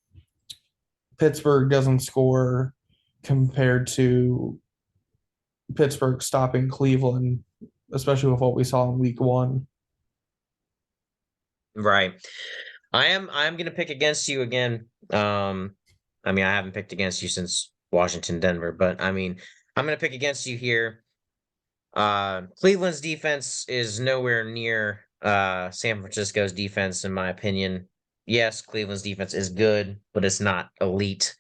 Pittsburgh doesn't score compared to Pittsburgh stopping Cleveland, especially with what we saw in week one. Right. I'm gonna pick against you again. I mean, I haven't picked against you since Washington, Denver, but I mean, I'm gonna pick against you here. Cleveland's defense is nowhere near San Francisco's defense, in my opinion. Yes, Cleveland's defense is good, but it's not elite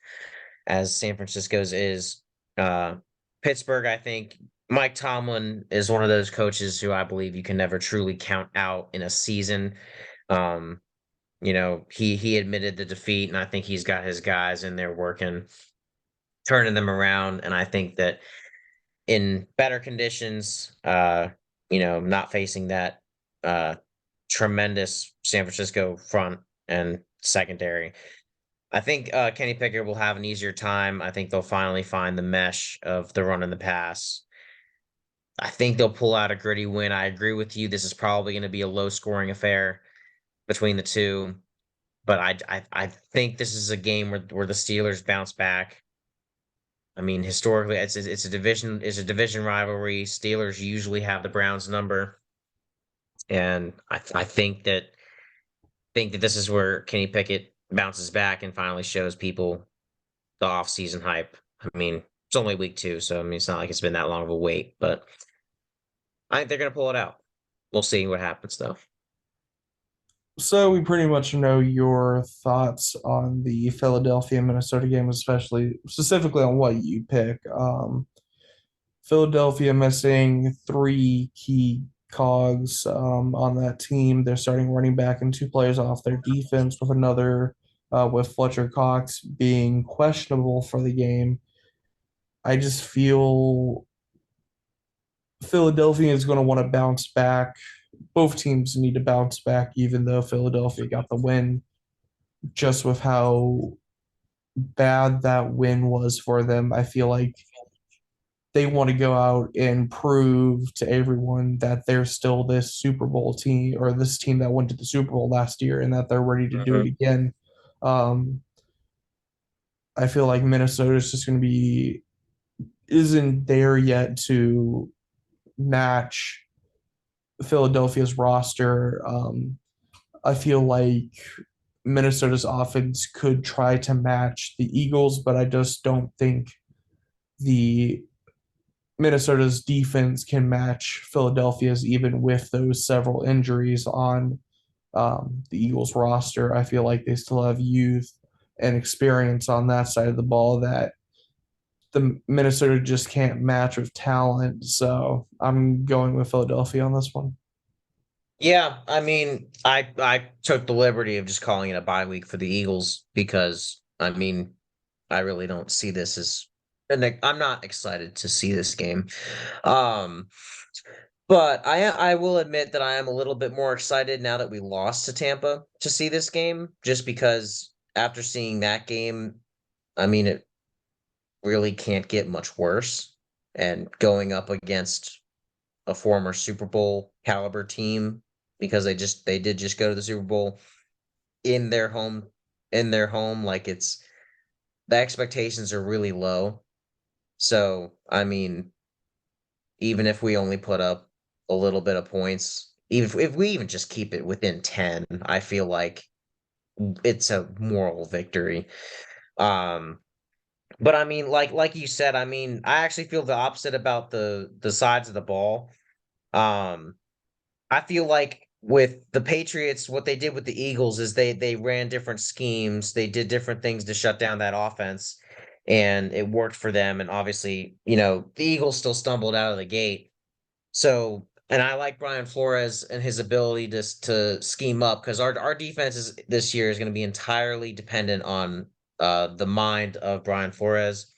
as San Francisco's is. Uh, Pittsburgh, I think Mike Tomlin is one of those coaches who I believe you can never truly count out in a season. Um, he admitted the defeat, and I think he's got his guys in there working, turning them around. And I think that in better conditions, not facing that uh tremendous San Francisco front and secondary, I think Kenny Pickett will have an easier time. I think they'll finally find the mesh of the run and the pass. I think they'll pull out a gritty win. I agree with you. This is probably going to be a low scoring affair between the two, but I think this is a game where the Steelers bounce back. I mean, historically, it's a division rivalry. Steelers usually have the Browns number, and I think that this is where Kenny Pickett bounces back and finally shows people the off-season hype. I mean, it's only week two, so I mean, it's not like it's been that long of a wait, but I think they're gonna pull it out. We'll see what happens, though. So we pretty much know your thoughts on the Philadelphia Minnesota game, especially specifically on what you pick. Philadelphia missing three key cogs on that team. They're starting running back and two players off their defense with another with Fletcher Cox being questionable for the game. I just feel Philadelphia is going to want to bounce back. Both teams need to bounce back, even though Philadelphia got the win, just with how bad that win was for them. I feel like they want to go out and prove to everyone that they're still this Super Bowl team or this team that went to the Super Bowl last year and that they're ready to do it Mhm. again. Um, I feel like Minnesota is just going to be isn't there yet to match Philadelphia's roster. I feel like Minnesota's offense could try to match the Eagles, but I just don't think the Minnesota's defense can match Philadelphia's, even with those several injuries on the Eagles roster. I feel like they still have youth and experience on that side of the ball that the Minnesota just can't match with talent. So I'm going with Philadelphia on this one. Yeah, I mean, I took the liberty of just calling it a bye week for the Eagles because I mean, I really don't see this as, and I'm not excited to see this game. Um, but I will admit that I am a little bit more excited now that we lost to Tampa to see this game, just because after seeing that game, I mean, it really can't get much worse. And going up against a former Super Bowl caliber team because they did just go to the Super Bowl in their home like it's the expectations are really low. So, I mean, even if we only put up a little bit of points, even if we even just keep it within 10, I feel like it's a moral victory. Um, but I mean, like you said, I mean, I actually feel the opposite about the sides of the ball. Um, I feel like with the Patriots, what they did with the Eagles is they ran different schemes. They did different things to shut down that offense, and it worked for them. And obviously, the Eagles still stumbled out of the gate. So, and I like Brian Flores and his ability to scheme up because our defense this year is going to be entirely dependent on the mind of Brian Flores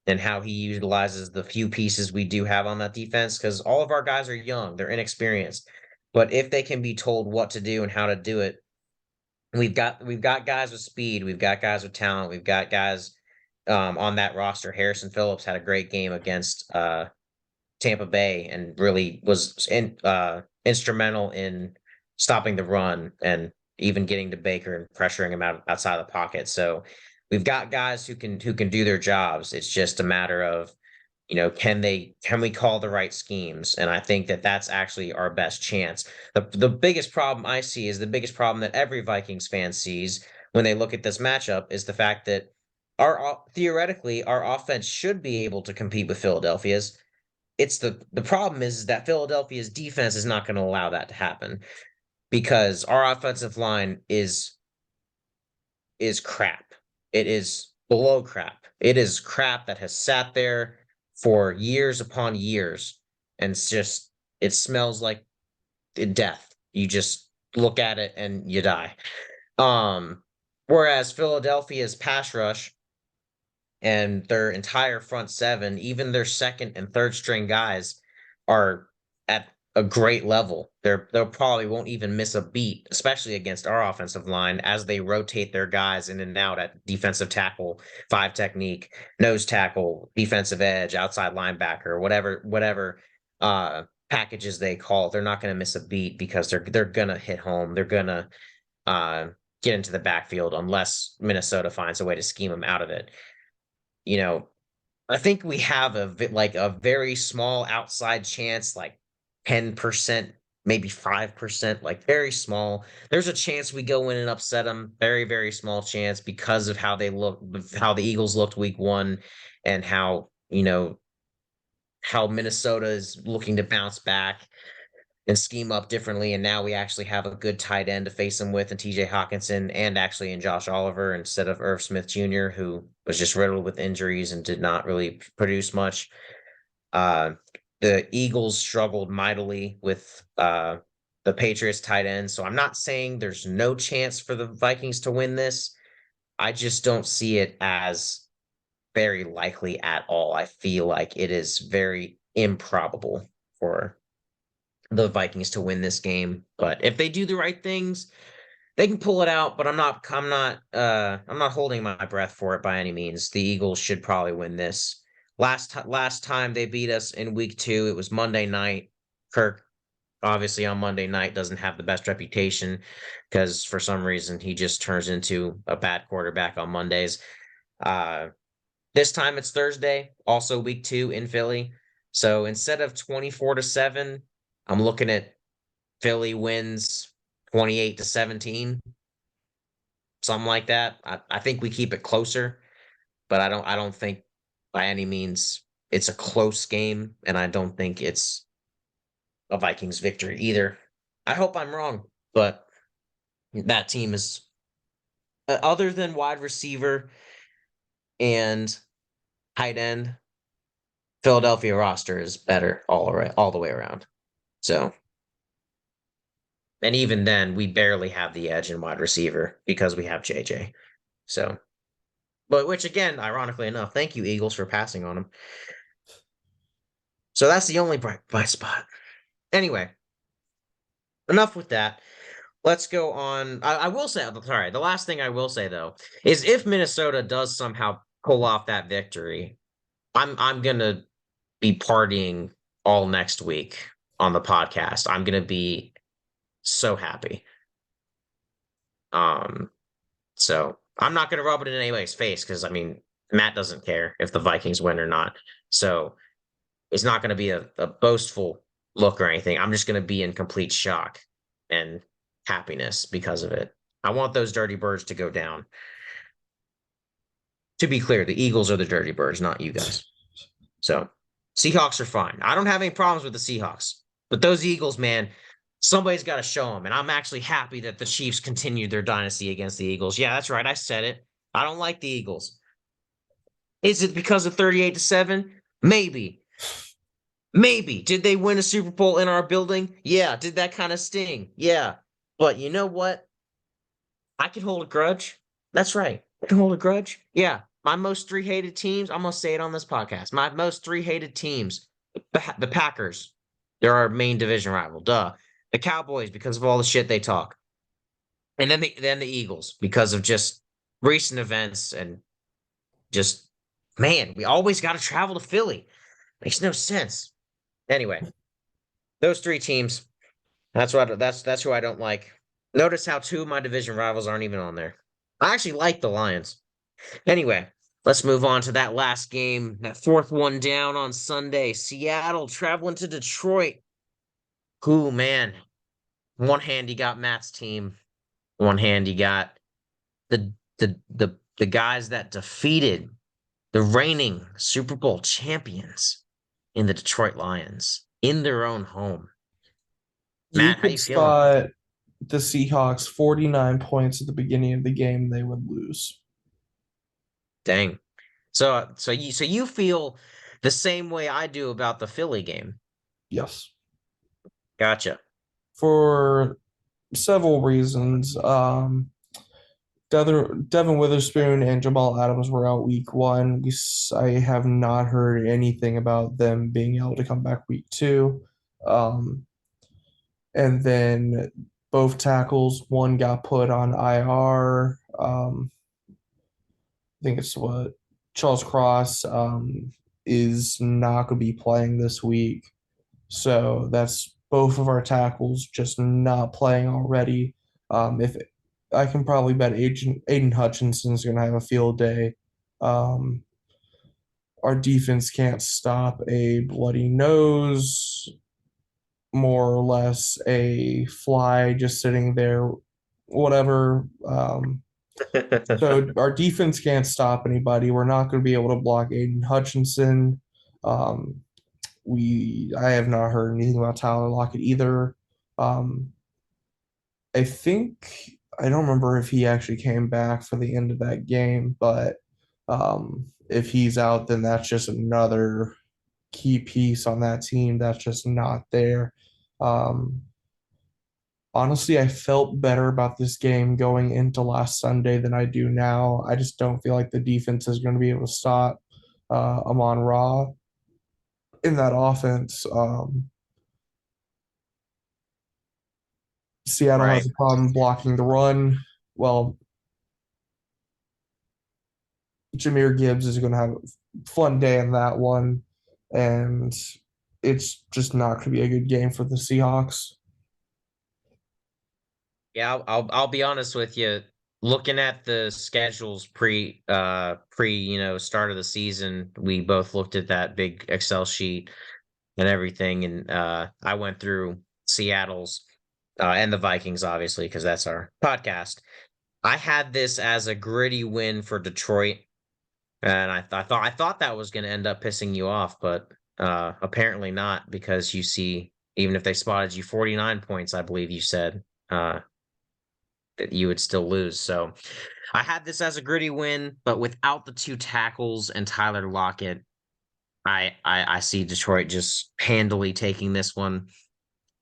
and how he utilizes the few pieces we do have on that defense because all of our guys are young, they're inexperienced. But if they can be told what to do and how to do it, we've got guys with speed, we've got guys with talent, we've got guys on that roster. Harrison Phillips had a great game against Tampa Bay and really was instrumental in stopping the run and even getting to Baker and pressuring him outside the pocket. So we've got guys who can do their jobs. It's just a matter of can we call the right schemes? And I think that that's actually our best chance. The biggest problem I see is the biggest problem that every Vikings fan sees when they look at this matchup is the fact that our theoretically our offense should be able to compete with Philadelphia's. It's the problem is that Philadelphia's defense is not going to allow that to happen because our offensive line is crap. It is below crap. It is crap that has sat there for years upon years and it smells like death. You just look at it and you die. Um whereas Philadelphia's pass rush and their entire front seven, even their second and third string guys, are at a great level. They'll probably won't even miss a beat, especially against our offensive line as they rotate their guys in and out at defensive tackle, five technique, nose tackle, defensive edge, outside linebacker, whatever packages they call. They're not going to miss a beat because they're gonna hit home. They're gonna uh, get into the backfield unless Minnesota finds a way to scheme them out of it. You know, I think we have like a very small outside chance, like 10%, maybe 5%, like very small. There's a chance we go in and upset them. Very, very small chance because of how they look, how the Eagles looked week one and how Minnesota is looking to bounce back and scheme up differently. And now we actually have a good tight end to face him with, and TJ Hawkinson, and actually in Josh Oliver instead of Irv Smith Jr., who was just riddled with injuries and did not really produce much. Uh, the Eagles struggled mightily with the Patriots tight end. So I'm not saying there's no chance for the Vikings to win this. I just don't see it as very likely at all. I feel like it is very improbable. for the Vikings to win this game. But if they do the right things, they can pull it out, but I'm not holding my breath for it by any means. The Eagles should probably win this. Last time they beat us in week 2, it was Monday night. Kirk obviously on Monday night doesn't have the best reputation because for some reason he just turns into a bad quarterback on Mondays. Uh this time it's Thursday, also week 2 in Philly. So instead of 24-7, I'm looking at Philly wins 28-17, something like that. I think we keep it closer, but I don't think by any means it's a close game, and I don't think it's a Vikings victory either. I hope I'm wrong, but that team is other than wide receiver and tight end, Philadelphia roster is better all the way around. So, and even then, we barely have the edge in wide receiver because we have JJ. So, but which again, ironically enough, thank you Eagles for passing on him. So that's the only bright spot. Anyway, enough with that. Let's go on. I will say, sorry, the last thing I will say though is if Minnesota does somehow pull off that victory, I'm gonna be partying all next week on the podcast. I'm gonna be so happy. Um, so I'm not gonna rub it in anybody's face because I mean Matt doesn't care if the Vikings win or not. So it's not gonna be a boastful look or anything. I'm just gonna be in complete shock and happiness because of it. I want those dirty birds to go down. To be clear, the Eagles are the dirty birds, not you guys. So Seahawks are fine. I don't have any problems with the Seahawks, but those Eagles, man, somebody's got to show them. And I'm actually happy that the Chiefs continued their dynasty against the Eagles. Yeah, that's right. I said it. I don't like the Eagles. Is it because of 38-7? Maybe. Maybe. Did they win a Super Bowl in our building? Yeah. Did that kind of sting? Yeah. But you know what? I can hold a grudge. That's right. I can hold a grudge. Yeah. My most three hated teams, I'm going to say it on this podcast. My most three hated teams, the Packers, they're our main division rival. Duh. The Cowboys, because of all the shit they talk. And then the Eagles, because of just recent events and just, man, we always got to travel to Philly. Makes no sense. Anyway, those three teams, that's who I don't like. Notice how two of my division rivals aren't even on there. I actually like the Lions. Anyway, let's move on to that last game, that fourth one down on Sunday. Seattle traveling to Detroit. Ooh, man. One hand you got Matt's team. One hand you got the guys that defeated the reigning Super Bowl champions in the Detroit Lions in their own home. You Matt, how could you feeling? spot the Seahawks 49 points at the beginning of the game, they would lose. Dang. So you feel the same way I do about the Philly game. Yes. Gotcha. For several reasons. Devin Witherspoon and Jamal Adams were out week one. I have not heard anything about them being able to come back week two. Um, and then both tackles, one got put on IR. I think it's what Charles Cross is not going to be playing this week. So that's both of our tackles just not playing already. If I can probably bet Aiden Hutchinson's going to have a field day. Um, our defense can't stop a bloody nose, more or less a fly just sitting there, whatever. So our defense can't stop anybody. We're not going to be able to block Aiden Hutchinson. Um, I have not heard anything about Tyler Lockett either. Um, I think I don't remember if he actually came back for the end of that game, but if he's out, then that's just another key piece on that team that's just not there. Um, Honestly, I felt better about this game going into last Sunday than I do now. I just don't feel like the defense is going to be able to stop Amon Ra in that offense. Seattle has Right. a problem blocking the run. Well, Jameer Gibbs is going to have a fun day in that one, and it's just not going to be a good game for the Seahawks. Yeah, I'll be honest with you. Looking at the schedules pre start of the season, we both looked at that big Excel sheet and everything, and I went through Seattle's and the Vikings, obviously, because that's our podcast. I had this as a gritty win for Detroit, and I thought that was going to end up pissing you off, but apparently not, because you see, even if they spotted you 49 points, I believe you said. That you would still lose. So I had this as a gritty win, but without the two tackles and Tyler Lockett, I see Detroit just handily taking this one.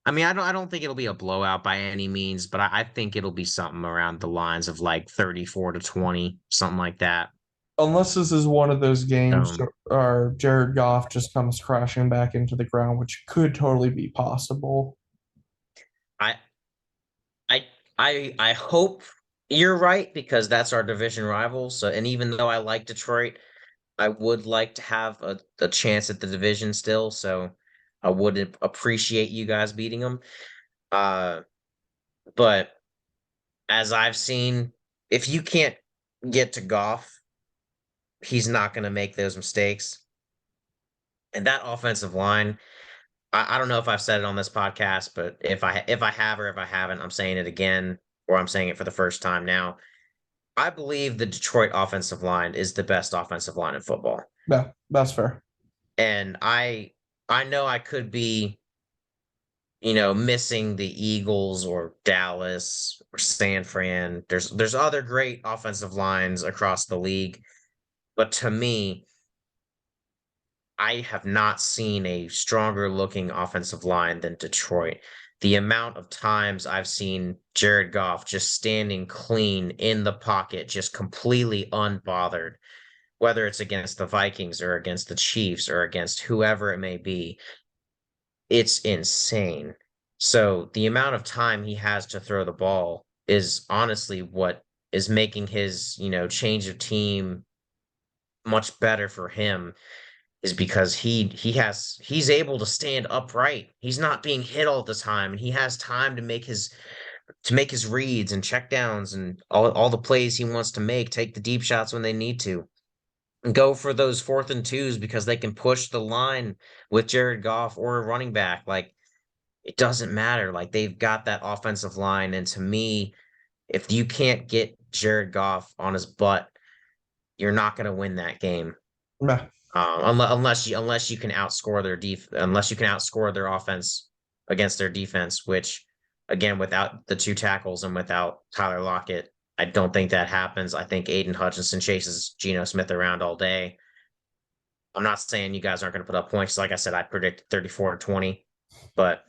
I mean, I don't think it'll be a blowout by any means, but I think it'll be something around the lines of like 34-20, something like that. Unless this is one of those games Um, or Jared Goff just comes crashing back into the ground, which could totally be possible. I I I hope you're right because that's our division rival. So, and even though I like Detroit, I would like to have a chance at the division still, so I would appreciate you guys beating them. Uh, but as I've seen, if you can't get to Goff, he's not going to make those mistakes. And that offensive line, I don't know if I've said it on this podcast, but if I have or if I haven't, I'm saying it again, or I'm saying it for the first time now. I believe the Detroit offensive line is the best offensive line in football. Yeah, that's fair. And I know I could be, missing the Eagles or Dallas or San Fran. There's other great offensive lines across the league, but to me, I have not seen a stronger looking offensive line than Detroit. The amount of times I've seen Jared Goff just standing clean in the pocket, just completely unbothered, whether it's against the Vikings or against the Chiefs or against whoever it may be, it's insane. So the amount of time he has to throw the ball is honestly what is making his, change of team much better for him is because he's able to stand upright. He's not being hit all the time and he has time to make his reads and check downs and all the plays he wants to make, take the deep shots when they need to. And go for those fourth and twos because they can push the line with Jared Goff or a running back. Like it doesn't matter. Like they've got that offensive line. And to me, if you can't get Jared Goff on his butt, you're not going to win that game. Yeah, Unless you can outscore their offense against their defense, which again, without the two tackles and without Tyler Lockett, I don't think that happens. I think Aiden Hutchinson chases Geno Smith around all day. I'm not saying you guys aren't going to put up points. Like I said, I predict 34-20, but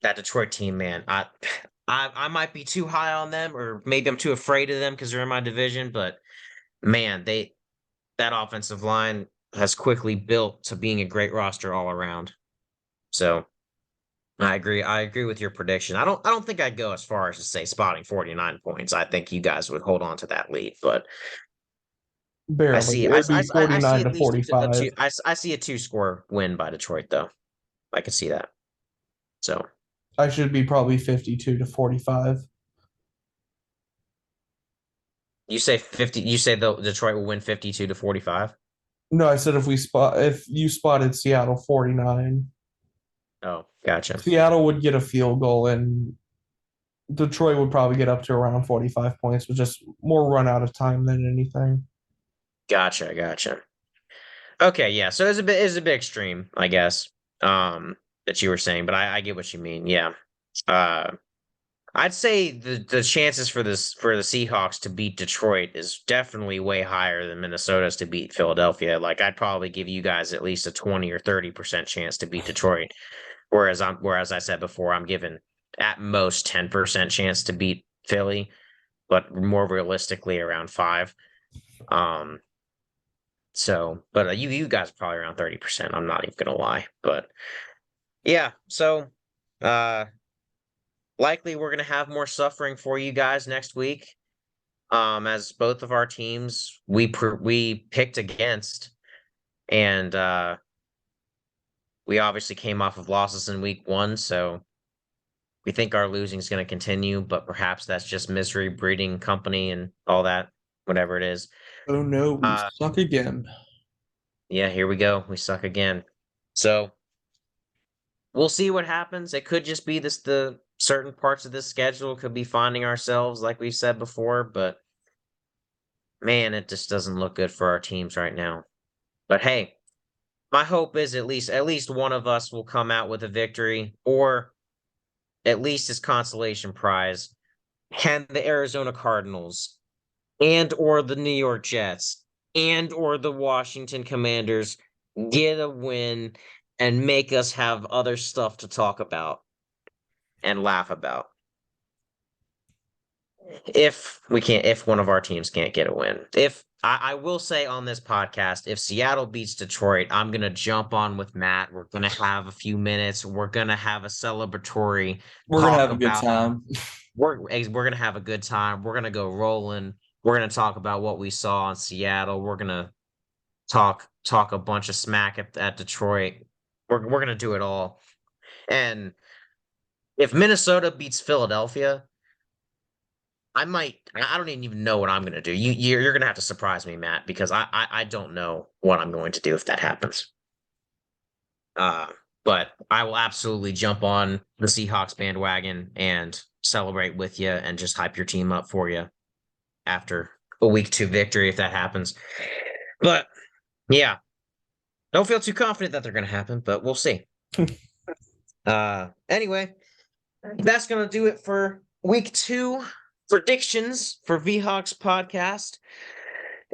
that Detroit team, man, I might be too high on them, or maybe I'm too afraid of them because they're in my division. But man, that offensive line has quickly built to being a great roster all around. So I agree. I agree with your prediction. I don't think I'd go as far as to say spotting 49 points. I think you guys would hold on to that lead, but I barely. see. It I, would I, be I see 49 at to least a 45. two. I see a two-score win by Detroit, though. I could see that. So I should be probably 52 to 45. you say 50. You say the Detroit will win 52-45. No, I said if you spotted Seattle 49, Oh, gotcha. Seattle would get a field goal and Detroit would probably get up to around 45 points with just more run out of time than anything. Gotcha. Okay, yeah. So it's a bit extreme, I guess. That you were saying, but I get what you mean. Yeah. Uh, I'd say the chances for the Seahawks to beat Detroit is definitely way higher than Minnesota's to beat Philadelphia. Like I'd probably give you guys at least a 20 or 30% chance to beat Detroit. Whereas I said before, I'm given at most 10% chance to beat Philly, but more realistically around five. Um, So, but you guys are probably around 30%. I'm not even gonna lie. But yeah, so uh likely we're gonna have more suffering for you guys next week. As both of our teams we picked against, and we obviously came off of losses in week one, so we think our losing is going to continue, but perhaps that's just misery breeding company and all that, whatever it is. Oh no, we Uh, suck again. yeah, here we go. We suck again. So we'll see what happens. It could just be this the certain parts of this schedule could be finding ourselves, like we said before, but man, it just doesn't look good for our teams right now. But hey, my hope is at least one of us will come out with a victory, or at least as consolation prize. Can the Arizona Cardinals and or the New York Jets and or the Washington Commanders get a win and make us have other stuff to talk about and laugh about? If one of our teams can't get a win. If I will say on this podcast, if Seattle beats Detroit, I'm gonna jump on with Matt. We're gonna have a few minutes. We're gonna have a celebratory We're gonna talk have a good about time. we're gonna have a good time. We're gonna go rolling. We're gonna talk about what we saw in Seattle. We're gonna talk a bunch of smack at Detroit. We're gonna do it all. And if Minnesota beats Philadelphia, I don't even know what I'm gonna do. You're gonna have to surprise me, Matt, because I don't know what I'm going to do if that happens. Uh, but I will absolutely jump on the Seahawks bandwagon and celebrate with you and just hype your team up for you after a week two victory if that happens. But yeah, don't feel too confident that they're gonna happen, but we'll see. Anyway, that's gonna do it for week two predictions for VHawks podcast.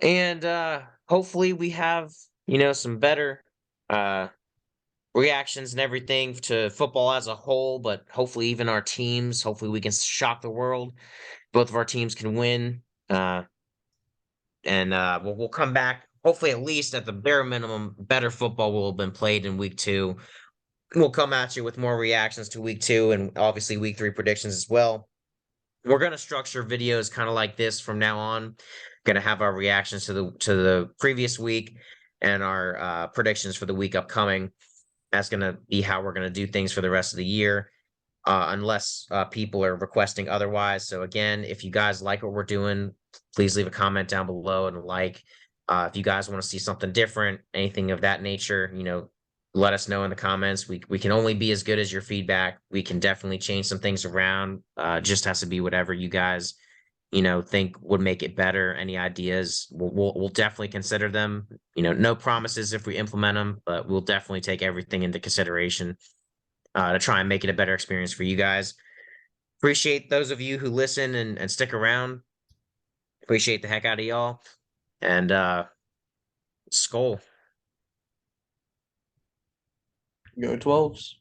And hopefully we have, some better uh reactions and everything to football as a whole, but hopefully even our teams, hopefully we can shock the world. Both of our teams can win. And we'll come back. Hopefully, at least at the bare minimum, better football will have been played in week two. We'll come at you with more reactions to week two and obviously week three predictions as well. We're gonna structure videos kind of like this from now on. Gonna have our reactions to the previous week and our predictions for the week upcoming. That's gonna be how we're gonna do things for the rest of the year, unless people are requesting otherwise. So again, if you guys like what we're doing, please leave a comment down below and like. If you guys want to see something different, anything of that nature, let us know in the comments. We can only be as good as your feedback. We can definitely change some things around. Just has to be whatever you guys, think would make it better. Any ideas, we'll definitely consider them. No promises if we implement them, but we'll definitely take everything into consideration to try and make it a better experience for you guys. Appreciate those of you who listen and stick around. Appreciate the heck out of y'all. And Skull. Go 12s.